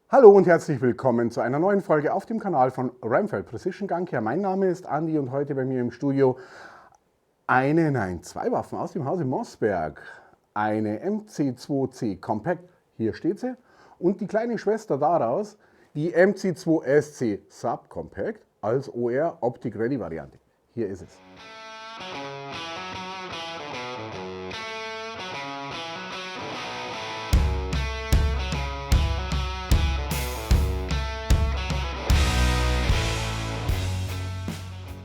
Hallo und herzlich willkommen zu einer neuen Folge auf dem Kanal von Rheinfeld Precision Gun Care. Mein Name ist Andi und heute bei mir im Studio zwei Waffen aus dem Hause Mossberg. Eine MC2C Compact, hier steht sie, und die kleine Schwester daraus, die MC2SC Subcompact als OR Optic Ready Variante. Hier ist es.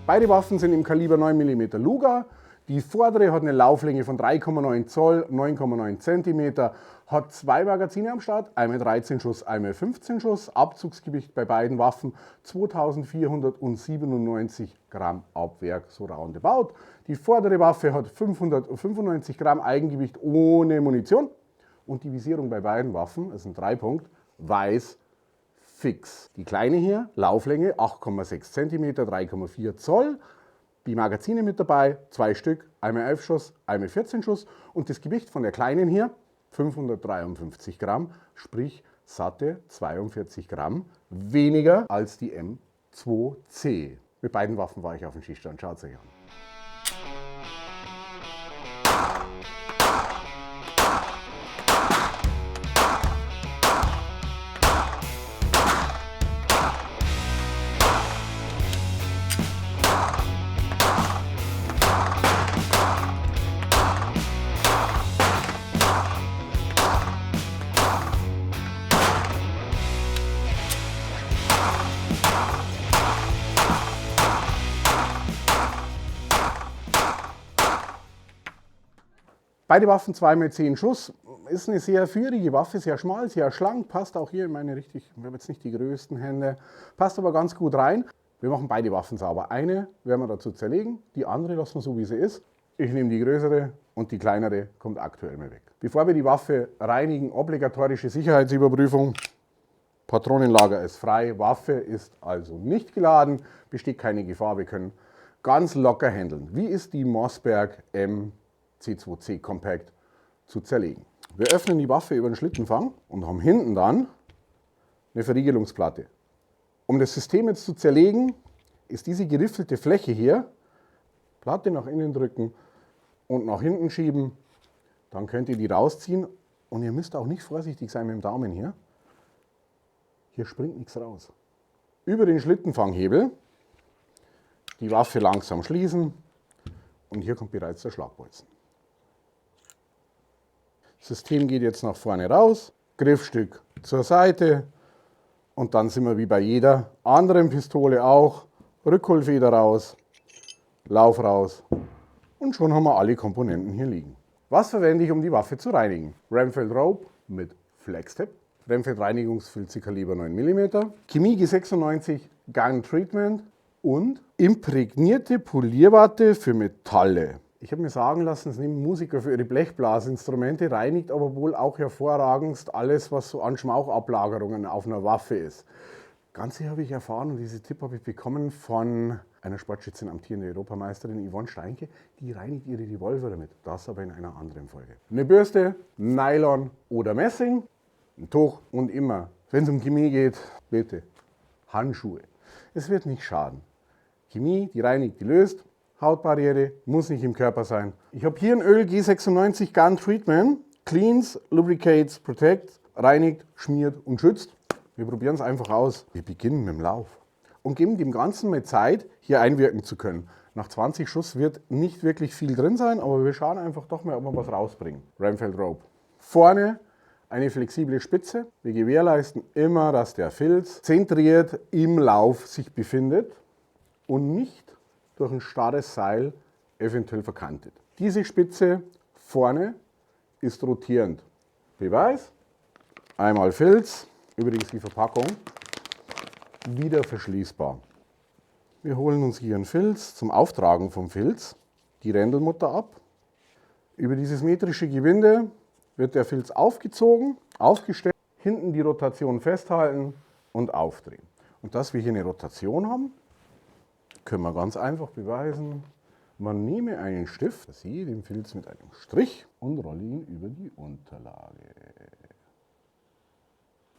Beide Waffen sind im Kaliber 9 mm Luger. Die vordere hat eine Lauflänge von 3,9 Zoll, 9,9 cm, hat zwei Magazine am Start, einmal 13 Schuss, einmal 15 Schuss. Abzugsgewicht bei beiden Waffen 2497 Gramm Abwerk, so roundabout. Die vordere Waffe hat 595 Gramm Eigengewicht ohne Munition. Und die Visierung bei beiden Waffen, das ist ein Dreipunkt, weiß fix. Die kleine hier, Lauflänge 8,6 cm, 3,4 Zoll. Die Magazine mit dabei, zwei Stück, einmal 11 Schuss, einmal 14 Schuss. Und das Gewicht von der kleinen hier, 553 Gramm, sprich satte 42 Gramm, weniger als die M2C. Mit beiden Waffen war ich auf dem Schießstand, schaut es euch an. Beide Waffen 2x10 Schuss, ist eine sehr führige Waffe, sehr schmal, sehr schlank, passt auch hier in meine ich habe jetzt nicht die größten Hände, passt aber ganz gut rein. Wir machen beide Waffen sauber. Eine werden wir dazu zerlegen, die andere lassen wir so wie sie ist. Ich nehme die größere und die kleinere kommt aktuell mal weg. Bevor wir die Waffe reinigen, obligatorische Sicherheitsüberprüfung. Patronenlager ist frei, Waffe ist also nicht geladen, besteht keine Gefahr, wir können ganz locker handeln. Wie ist die Mossberg MC2C Compact zu zerlegen? Wir öffnen die Waffe über den Schlittenfang und haben hinten dann eine Verriegelungsplatte. Um das System jetzt zu zerlegen, ist diese geriffelte Fläche hier, Platte nach innen drücken und nach hinten schieben, dann könnt ihr die rausziehen und ihr müsst auch nicht vorsichtig sein mit dem Daumen hier. Hier springt nichts raus. Über den Schlittenfanghebel die Waffe langsam schließen und hier kommt bereits der Schlagbolzen. Das System geht jetzt nach vorne raus, Griffstück zur Seite und dann sind wir wie bei jeder anderen Pistole auch, Rückholfeder raus, Lauf raus und schon haben wir alle Komponenten hier liegen. Was verwende ich, um die Waffe zu reinigen? Rheinfeld Rope mit Flex-Tip, Rheinfeld Reinigungsfilze Kaliber 9 mm, Chemie G96 Gun Treatment und imprägnierte Polierwatte für Metalle. Ich habe mir sagen lassen, es nehmen Musiker für ihre Blechblasinstrumente, reinigt aber wohl auch hervorragendst alles, was so an Schmauchablagerungen auf einer Waffe ist. Das Ganze habe ich erfahren und diesen Tipp habe ich bekommen von einer Sportschützin, amtierende Europameisterin Yvonne Steinke. Die reinigt ihre Revolver damit. Das aber in einer anderen Folge. Eine Bürste, Nylon oder Messing, ein Tuch und immer, wenn es um Chemie geht, bitte Handschuhe. Es wird nicht schaden. Chemie, die reinigt, die löst. Hautbarriere muss nicht im Körper sein. Ich habe hier ein Öl G96 Gun Treatment. Cleans, lubricates, protects, reinigt, schmiert und schützt. Wir probieren es einfach aus. Wir beginnen mit dem Lauf und geben dem Ganzen mal Zeit, hier einwirken zu können. Nach 20 Schuss wird nicht wirklich viel drin sein, aber wir schauen einfach doch mal, ob wir was rausbringen. Rheinfeld Rope. Vorne eine flexible Spitze. Wir gewährleisten immer, dass der Filz zentriert im Lauf sich befindet und nicht durch ein starres Seil eventuell verkantet. Diese Spitze vorne ist rotierend. Beweis, einmal Filz, übrigens die Verpackung, wieder verschließbar. Wir holen uns hier einen Filz zum Auftragen vom Filz, die Rändelmutter ab. Über dieses metrische Gewinde wird der Filz aufgezogen, aufgestellt, hinten die Rotation festhalten und aufdrehen. Und dass wir hier eine Rotation haben, können wir ganz einfach beweisen. Man nehme einen Stift, versiehe den Filz mit einem Strich und rolle ihn über die Unterlage.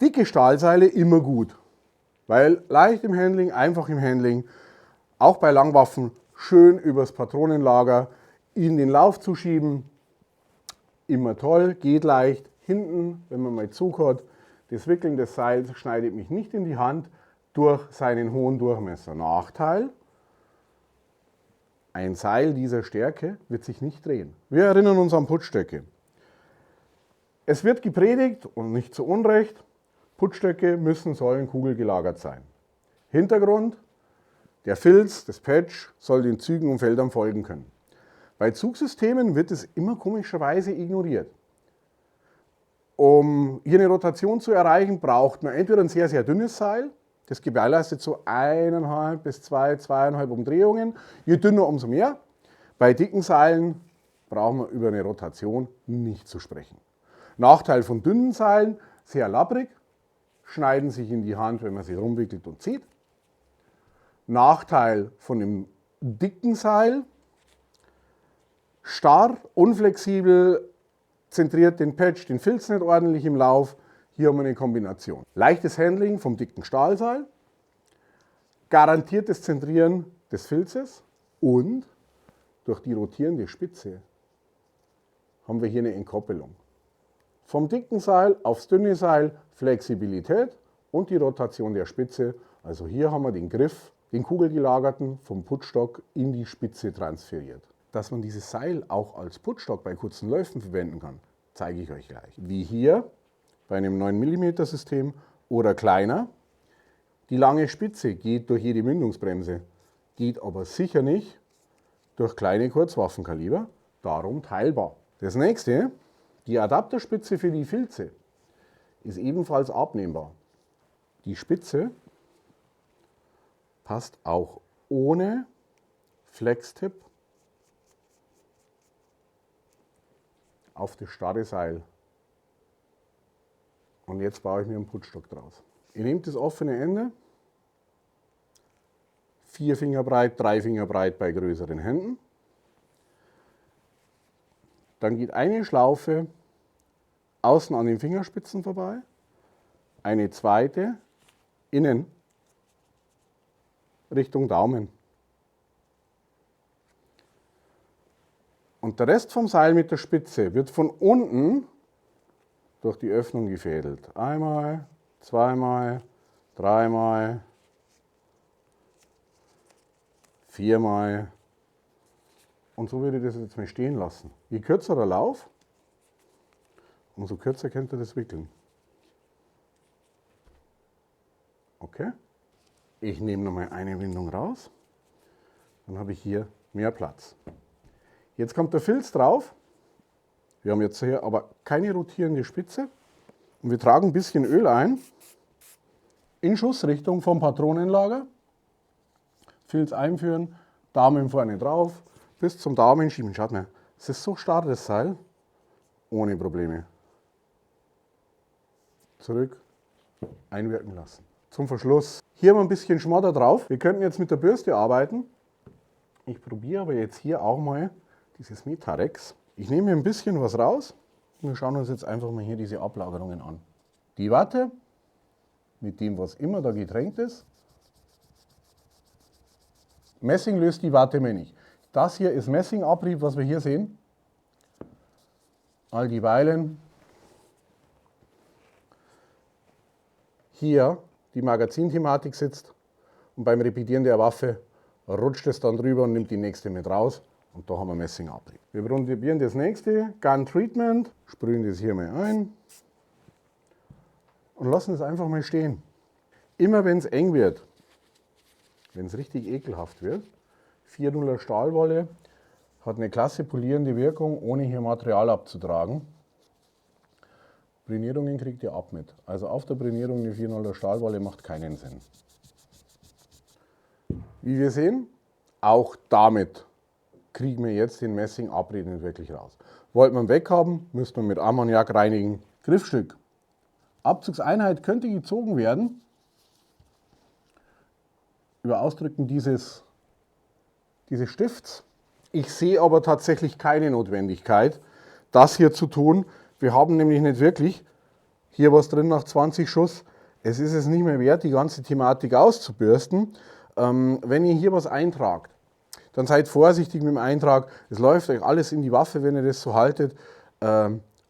Dicke Stahlseile immer gut, weil leicht im Handling, einfach im Handling, auch bei Langwaffen schön übers Patronenlager in den Lauf zu schieben. Immer toll, geht leicht. Hinten, wenn man mal Zug hat, das Wickeln des Seils schneidet mich nicht in die Hand durch seinen hohen Durchmesser. Nachteil: Ein Seil dieser Stärke wird sich nicht drehen. Wir erinnern uns an Putzstöcke. Es wird gepredigt, und nicht zu Unrecht, Putzstöcke sollen kugelgelagert sein. Hintergrund: Der Filz, das Patch, soll den Zügen und Feldern folgen können. Bei Zugsystemen wird es immer komischerweise ignoriert. Um hier eine Rotation zu erreichen, braucht man entweder ein sehr, sehr dünnes Seil, das gewährleistet so 1,5 bis 2,5 Umdrehungen. Je dünner, umso mehr. Bei dicken Seilen brauchen wir über eine Rotation nicht zu sprechen. Nachteil von dünnen Seilen: sehr labbrig, schneiden sich in die Hand, wenn man sie rumwickelt und zieht. Nachteil von dem dicken Seil: starr, unflexibel, zentriert den Patch, den Filz nicht ordentlich im Lauf. Hier haben wir eine Kombination. Leichtes Handling vom dicken Stahlseil, garantiertes Zentrieren des Filzes und durch die rotierende Spitze haben wir hier eine Entkoppelung. Vom dicken Seil aufs dünne Seil Flexibilität und die Rotation der Spitze. Also hier haben wir den Griff, den kugelgelagerten, vom Putzstock in die Spitze transferiert. Dass man dieses Seil auch als Putzstock bei kurzen Läufen verwenden kann, zeige ich euch gleich. Wie hier bei einem 9 mm System oder kleiner. Die lange Spitze geht durch jede Mündungsbremse, geht aber sicher nicht durch kleine Kurzwaffenkaliber, darum teilbar. Das nächste: Die Adapterspitze für die Filze ist ebenfalls abnehmbar. Die Spitze passt auch ohne Flex-Tipp auf das starre Seil. Und jetzt baue ich mir einen Putzstock draus. Ihr nehmt das offene Ende, 4 Finger breit, 3 Finger breit bei größeren Händen. Dann geht eine Schlaufe außen an den Fingerspitzen vorbei, eine zweite innen Richtung Daumen. Und der Rest vom Seil mit der Spitze wird von unten durch die Öffnung gefädelt. Einmal, zweimal, dreimal, viermal. Und so würde ich das jetzt mal stehen lassen. Je kürzer der Lauf, umso kürzer könnt ihr das wickeln. Okay? Ich nehme nochmal eine Windung raus. Dann habe ich hier mehr Platz. Jetzt kommt der Filz drauf. Wir haben jetzt hier aber keine rotierende Spitze. Und wir tragen ein bisschen Öl ein. In Schussrichtung vom Patronenlager. Filz einführen, Daumen vorne drauf, bis zum Daumen schieben. Schaut mal, es ist so starr, das Seil. Ohne Probleme. Zurück, einwirken lassen. Zum Verschluss. Hier haben wir ein bisschen Schmodder drauf. Wir könnten jetzt mit der Bürste arbeiten. Ich probiere aber jetzt hier auch mal dieses Metarex. Ich nehme mir ein bisschen was raus und wir schauen uns jetzt einfach mal hier diese Ablagerungen an. Die Watte mit dem, was immer da getränkt ist. Messing löst die Watte mehr nicht. Das hier ist Messingabrieb, was wir hier sehen. All die Weilen. Hier die Magazinthematik sitzt und beim Repetieren der Waffe rutscht es dann drüber und nimmt die nächste mit raus. Und da haben wir Messingabrieb. Wir probieren das nächste, Gun Treatment, sprühen das hier mal ein und lassen es einfach mal stehen. Immer wenn es eng wird, wenn es richtig ekelhaft wird, 4,0er Stahlwolle hat eine klasse polierende Wirkung, ohne hier Material abzutragen. Brinierungen kriegt ihr ab mit. Also auf der Brinierung eine 4,0er Stahlwolle macht keinen Sinn. Wie wir sehen, auch damit kriegen wir jetzt den Messingabrieb nicht wirklich raus. Wollt man weghaben, müsste man mit Ammoniak reinigen. Griffstück. Abzugseinheit könnte gezogen werden über Ausdrücken dieses Stifts. Ich sehe aber tatsächlich keine Notwendigkeit, das hier zu tun. Wir haben nämlich nicht wirklich hier was drin nach 20 Schuss. Es ist es nicht mehr wert, die ganze Thematik auszubürsten. Wenn ihr hier was eintragt, dann seid vorsichtig mit dem Eintrag. Es läuft euch alles in die Waffe, wenn ihr das so haltet.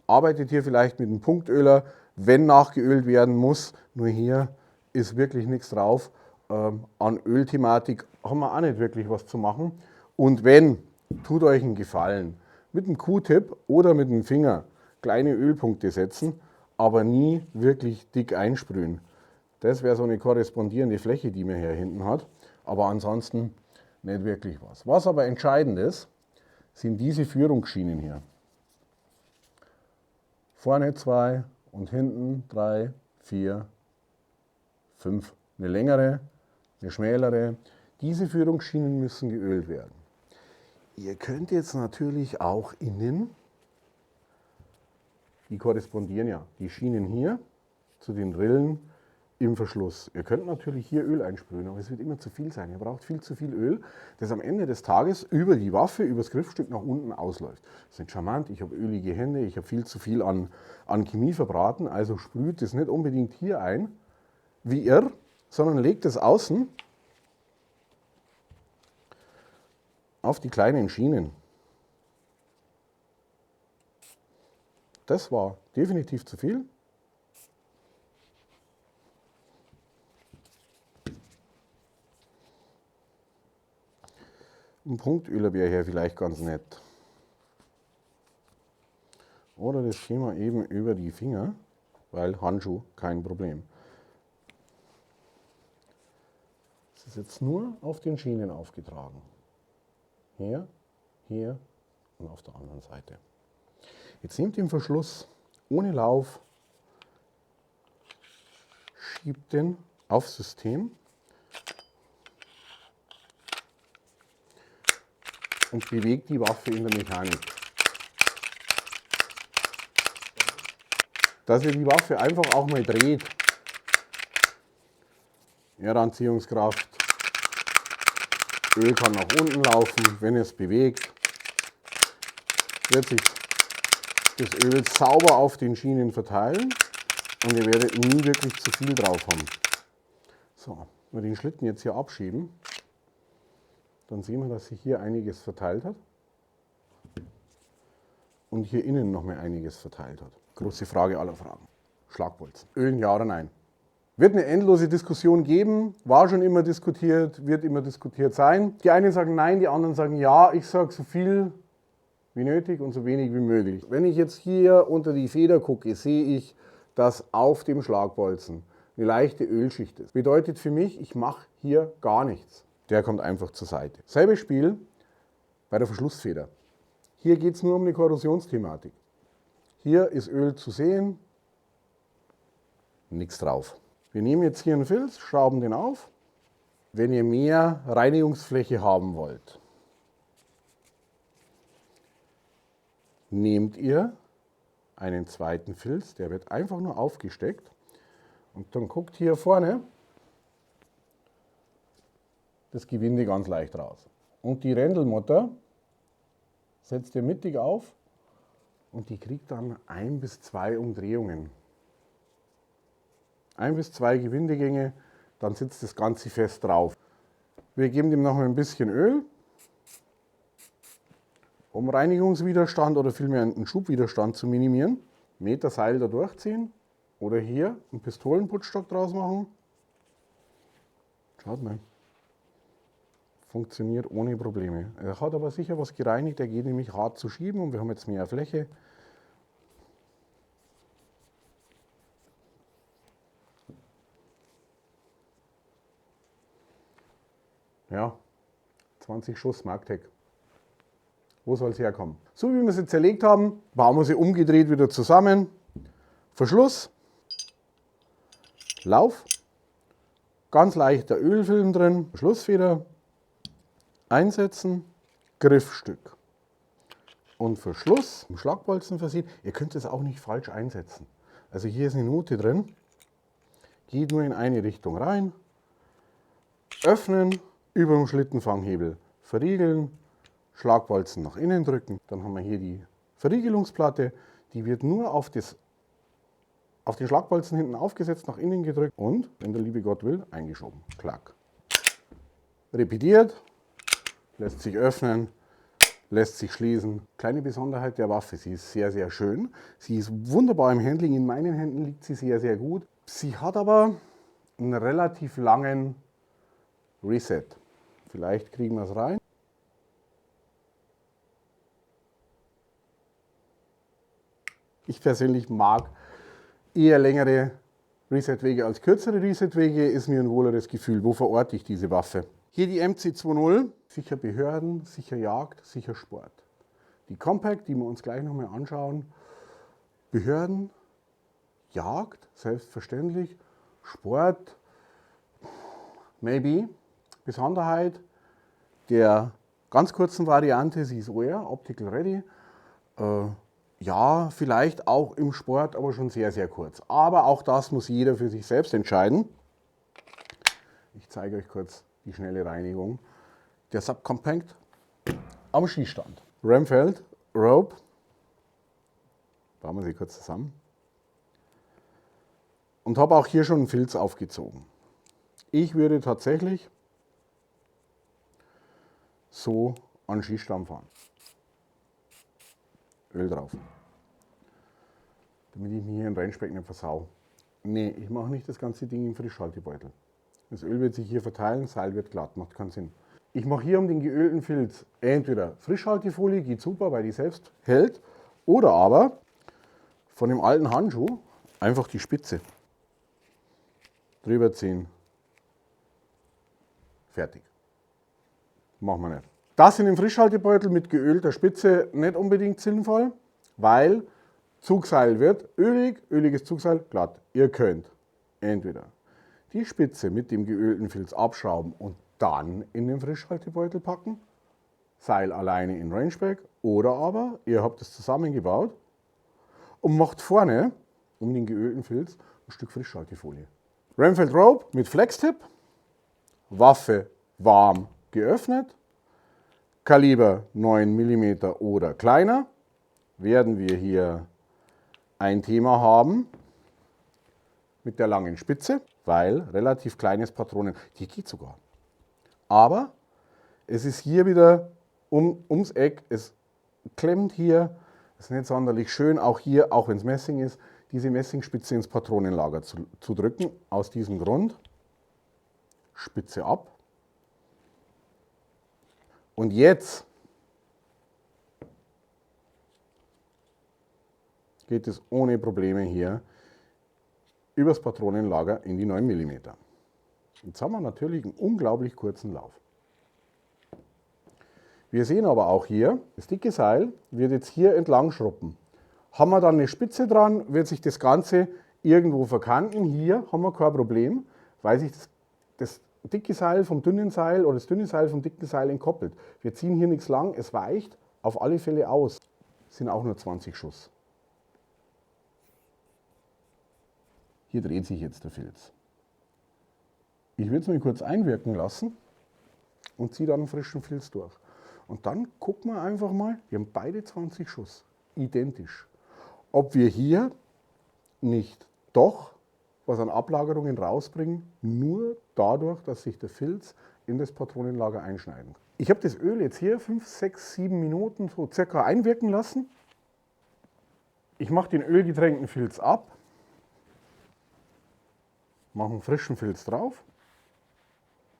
Arbeitet hier vielleicht mit einem Punktöler, wenn nachgeölt werden muss. Nur hier ist wirklich nichts drauf. An Ölthematik haben wir auch nicht wirklich was zu machen. Und wenn, tut euch einen Gefallen. Mit einem Q-Tip oder mit dem Finger kleine Ölpunkte setzen, aber nie wirklich dick einsprühen. Das wäre so eine korrespondierende Fläche, die man hier hinten hat. Aber ansonsten nicht wirklich was. Was aber entscheidend ist, sind diese Führungsschienen hier. Vorne 2 und hinten 3, 4, 5. Eine längere, eine schmälere. Diese Führungsschienen müssen geölt werden. Ihr könnt jetzt natürlich auch innen, die korrespondieren ja, die Schienen hier zu den Rillen im Verschluss. Ihr könnt natürlich hier Öl einsprühen, aber es wird immer zu viel sein. Ihr braucht viel zu viel Öl, das am Ende des Tages über die Waffe, über das Griffstück nach unten ausläuft. Das ist nicht charmant, ich habe ölige Hände, ich habe viel zu viel an Chemie verbraten, also sprüht es nicht unbedingt hier ein, wie ihr, sondern legt es außen auf die kleinen Schienen. Das war definitiv zu viel. Ein Punktöler wäre hier vielleicht ganz nett. Oder das Thema eben über die Finger, weil Handschuh kein Problem. Es ist jetzt nur auf den Schienen aufgetragen. Hier, hier und auf der anderen Seite. Jetzt nehmt den Verschluss ohne Lauf, schiebt den aufs System und bewegt die Waffe in der Mechanik. Dass ihr die Waffe einfach auch mal dreht. Erdanziehungskraft. Öl kann nach unten laufen, wenn ihr es bewegt. Wird sich das Öl sauber auf den Schienen verteilen und ihr werdet nie wirklich zu viel drauf haben. So, wenn wir den Schlitten jetzt hier abschieben, dann sehen wir, dass sich hier einiges verteilt hat und hier innen noch mal einiges verteilt hat. Große Frage aller Fragen. Schlagbolzen. Ölen, ja oder nein? Wird eine endlose Diskussion geben, war schon immer diskutiert, wird immer diskutiert sein. Die einen sagen nein, die anderen sagen ja. Ich sage so viel wie nötig und so wenig wie möglich. Wenn ich jetzt hier unter die Feder gucke, sehe ich, dass auf dem Schlagbolzen eine leichte Ölschicht ist. Bedeutet für mich, ich mache hier gar nichts. Der kommt einfach zur Seite. Selbes Spiel bei der Verschlussfeder. Hier geht es nur um eine Korrosionsthematik. Hier ist Öl zu sehen, nichts drauf. Wir nehmen jetzt hier einen Filz, schrauben den auf. Wenn ihr mehr Reinigungsfläche haben wollt, nehmt ihr einen zweiten Filz, der wird einfach nur aufgesteckt und dann guckt hier vorne das Gewinde ganz leicht raus. Und die Rändelmutter setzt ihr mittig auf und die kriegt dann 1 bis 2 Umdrehungen. 1 bis 2 Gewindegänge, dann sitzt das Ganze fest drauf. Wir geben dem noch ein bisschen Öl, um Reinigungswiderstand oder vielmehr einen Schubwiderstand zu minimieren. Meter Seil da durchziehen oder hier einen Pistolenputzstock draus machen. Schaut mal. Funktioniert ohne Probleme. Er hat aber sicher was gereinigt, er geht nämlich hart zu schieben und wir haben jetzt mehr Fläche. Ja, 20 Schuss Marktec. Wo soll es herkommen? So wie wir sie zerlegt haben, bauen wir sie umgedreht wieder zusammen. Verschluss, Lauf, ganz leichter Ölfilm drin, Verschlussfeder, einsetzen, Griffstück und Verschluss im Schlagbolzen versehen. Ihr könnt es auch nicht falsch einsetzen. Also hier ist eine Nute drin, geht nur in eine Richtung rein, öffnen, über dem Schlittenfanghebel verriegeln, Schlagbolzen nach innen drücken. Dann haben wir hier die Verriegelungsplatte, die wird nur auf das auf den Schlagbolzen hinten aufgesetzt, nach innen gedrückt und, wenn der liebe Gott will, eingeschoben. Klack. Repetiert, lässt sich öffnen, lässt sich schließen. Kleine Besonderheit der Waffe, sie ist sehr, sehr schön. Sie ist wunderbar im Handling, in meinen Händen liegt sie sehr, sehr gut. Sie hat aber einen relativ langen Reset. Vielleicht kriegen wir es rein. Ich persönlich mag eher längere Resetwege als kürzere Resetwege, ist mir ein wohleres Gefühl. Wo verorte ich diese Waffe? Hier die MC20, sicher Behörden, sicher Jagd, sicher Sport. Die Compact, die wir uns gleich nochmal anschauen, Behörden, Jagd, selbstverständlich, Sport, maybe. Besonderheit der ganz kurzen Variante, sie ist OR, Optical Ready. Ja, vielleicht auch im Sport, aber schon sehr, sehr kurz. Aber auch das muss jeder für sich selbst entscheiden. Ich zeige euch kurz die schnelle Reinigung. Der Subcompact am Schießstand. Remfeld Rope. Bauen wir sie kurz zusammen. Und habe auch hier schon einen Filz aufgezogen. Ich würde tatsächlich so an den Schießstand fahren. Öl drauf. Damit ich mir hier ein Rennspeck nicht versau. Nee, ich mache nicht das ganze Ding im Frischhaltebeutel. Das Öl wird sich hier verteilen, Seil wird glatt, macht keinen Sinn. Ich mache hier um den geölten Filz entweder Frischhaltefolie, geht super, weil die selbst hält, oder aber von dem alten Handschuh einfach die Spitze drüber ziehen. Fertig. Machen wir nicht. Das in dem Frischhaltebeutel mit geölter Spitze nicht unbedingt sinnvoll, weil Zugseil wird ölig, öliges Zugseil glatt. Ihr könnt entweder die Spitze mit dem geölten Filz abschrauben und dann in den Frischhaltebeutel packen, Seil alleine in Rangeback, oder aber ihr habt es zusammengebaut und macht vorne um den geölten Filz ein Stück Frischhaltefolie. Remfeld Rope mit Flex-Tip, Waffe warm geöffnet, Kaliber 9 mm oder kleiner, werden wir hier ein Thema haben mit der langen Spitze, weil relativ kleines Patronen, die geht sogar. Aber es ist hier wieder ums Eck, es klemmt hier, ist nicht sonderlich schön, auch hier, auch wenn es Messing ist, diese Messingspitze ins Patronenlager zu drücken. Aus diesem Grund Spitze ab. Und jetzt geht es ohne Probleme hier übers Patronenlager in die 9 mm. Jetzt haben wir natürlich einen unglaublich kurzen Lauf. Wir sehen aber auch hier, das dicke Seil wird jetzt hier entlang schruppen. Haben wir dann eine Spitze dran, wird sich das Ganze irgendwo verkanten. Hier haben wir kein Problem, weil sich das dicke Seil vom dünnen Seil oder das dünne Seil vom dicken Seil entkoppelt. Wir ziehen hier nichts lang, es weicht auf alle Fälle aus. Das sind auch nur 20 Schuss. Hier dreht sich jetzt der Filz. Ich würde es mir kurz einwirken lassen und ziehe dann einen frischen Filz durch. Und dann gucken wir einfach mal, wir haben beide 20 Schuss, identisch. Ob wir hier nicht doch was an Ablagerungen rausbringen, nur dadurch, dass sich der Filz in das Patronenlager einschneiden kann. Ich habe das Öl jetzt hier 5, 6, 7 Minuten so circa einwirken lassen. Ich mache den ölgetränkten Filz ab, mache einen frischen Filz drauf,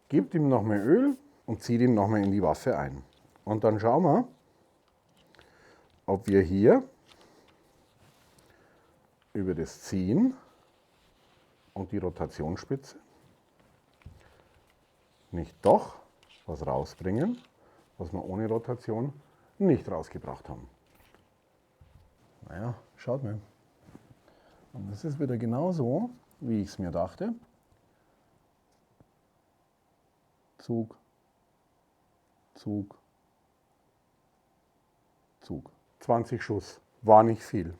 gebe ihm noch mehr Öl und ziehe ihn nochmal in die Waffe ein. Und dann schauen wir, ob wir hier über das Ziehen und die Rotationsspitze nicht doch was rausbringen, was wir ohne Rotation nicht rausgebracht haben. Naja, schaut mal. Und das ist wieder genauso, wie ich es mir dachte. Zug, Zug, Zug. 20 Schuss, war nicht viel.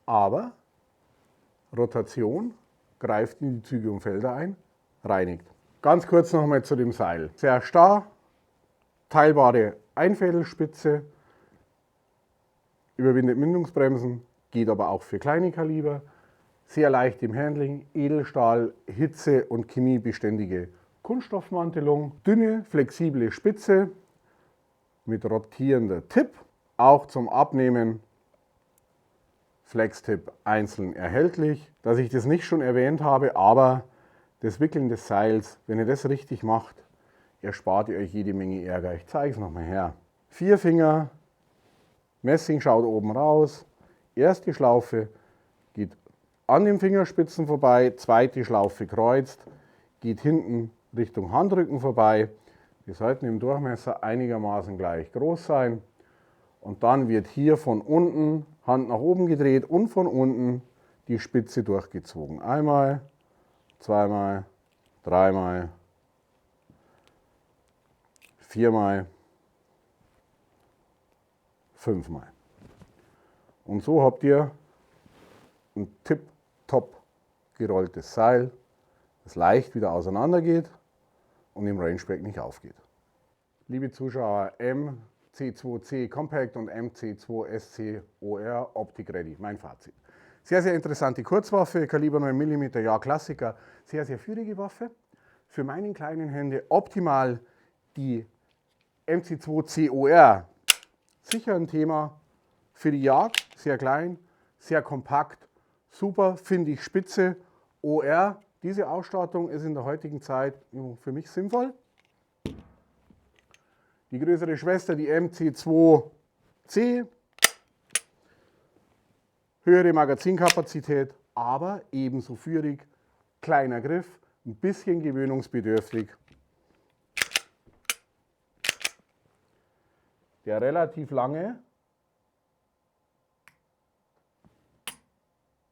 Aber Rotation greift in die Züge und Felder ein, reinigt. Ganz kurz nochmal zu dem Seil. Sehr starr, teilbare Einfädelspitze, überwindet Mündungsbremsen, geht aber auch für kleine Kaliber. Sehr leicht im Handling, Edelstahl, hitze- und chemiebeständige Kunststoffmantelung, dünne, flexible Spitze mit rotierender Tipp, auch zum Abnehmen Flex-Tipp einzeln erhältlich. Dass ich das nicht schon erwähnt habe, aber das Wickeln des Seils, wenn ihr das richtig macht, erspart ihr euch jede Menge Ärger. Ich zeige es nochmal her. 4 Finger, Messing schaut oben raus, erste Schlaufe geht an den Fingerspitzen vorbei, zweite Schlaufe kreuzt, geht hinten Richtung Handrücken vorbei. Die sollten im Durchmesser einigermaßen gleich groß sein. Und dann wird hier von unten Hand nach oben gedreht und von unten die Spitze durchgezogen. Einmal, zweimal, dreimal, viermal, fünfmal. Und so habt ihr ein tipptopp gerolltes Seil, das leicht wieder auseinander geht und im Rangeback nicht aufgeht. Liebe Zuschauer, MC2C Compact und MC2SC OR Optic Ready, mein Fazit. Sehr, sehr interessante Kurzwaffe, Kaliber 9 mm, ja Klassiker, sehr, sehr führige Waffe. Für meinen kleinen Hände optimal die MC2C OR, sicher ein Thema für die Jagd, sehr klein, sehr kompakt, super, finde ich spitze. OR, diese Ausstattung ist in der heutigen Zeit für mich sinnvoll. Die größere Schwester, die MC2C, höhere Magazinkapazität, aber ebenso führig, kleiner Griff, ein bisschen gewöhnungsbedürftig. Der relativ lange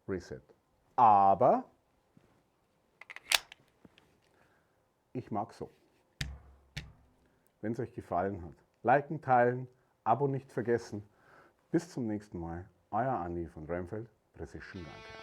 Reset. Aber ich mag so. Wenn es euch gefallen hat, liken, teilen, Abo nicht vergessen. Bis zum nächsten Mal. Euer Andi von Remfeld Precision Gun.